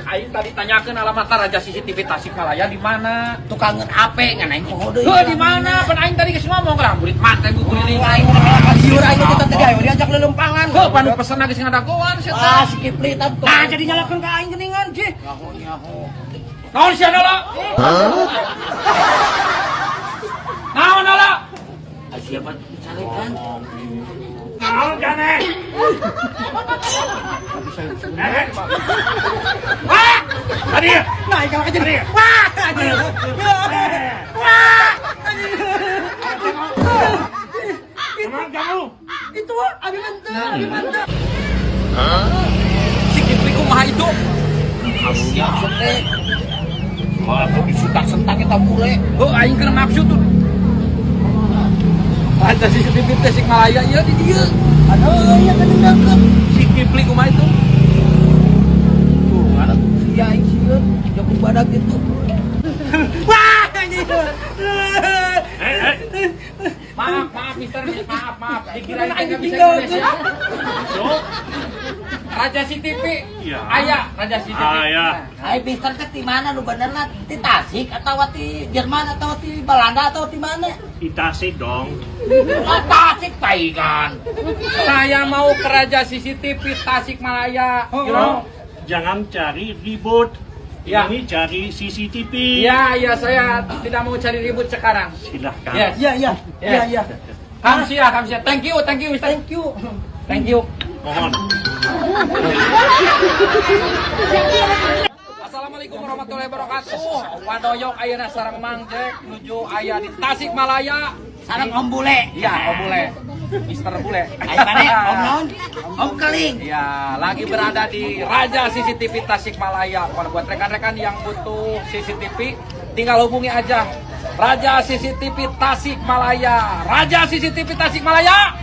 Cek aing tadi tanyakeun alamat Raja CCTV Tasikmalaya di mana? Tukangan HP ngan aing poho deui. Heuh di mana? Pan aing tadi geus ngomong lah murid mate bu kuliling aing. Jiur aing kita teh aya diajak leulempangan. Heuh panu pesenna geus ngadagoan sia Ah teh. si Kipli tah. Nah jadi nyalakeun ka aing geuningan sih. Nyaho. Naon sia nala? Naon nala? Siapa carikan? Naon jane? Wah! Tadi Naik kalau aja. Wah! Wah! Emang kamu? Itu abi mantap, abi mantap. Si Kipli kumaha itu? Kamunya teh. Malah disutak-sentak kita bule. Heuh aing keur maksud tuh. Ada CCTV Tasikmalaya ieu di dieu. Aduh, ya kan deket. Si Kipli kumaha itu? Tuh, ada si aing sieun jago badak itu. Wah! Maaf, Mister, maaf. Dikirain aing nggak bisa Indonesia. Yo. Raja CCTV. Iya. Aya, Raja CCTV. Aya. Hai Mister teh di mana lu benerna? Di Tasik atau di Jerman atau di Belanda atau di mana? Di Tasik dong. Tasik paikan. Saya mau ke Raja CCTV Tasikmalaya. You know? Jangan cari ribut. Ya. Ini cari CCTV. Iya, saya tidak mau cari ribut sekarang. Silahkan. Yes. Iya. Kamsia. Thank you, Mister. Thank you. Mohon. Assalamualaikum warahmatullahi wabarakatuh. Wadoyok ayeuna sareng Mang Jack nuju aya di Tasikmalaya. Sareng Om Bule. Iya, Om Bule. Mister Bule. Ayo mana? Om naon? Om Keling. Ya, lagi berada di Raja CCTV Tasikmalaya. Kalau buat rekan-rekan yang butuh CCTV, tinggal hubungi aja Raja CCTV Tasikmalaya. Raja CCTV Tasikmalaya.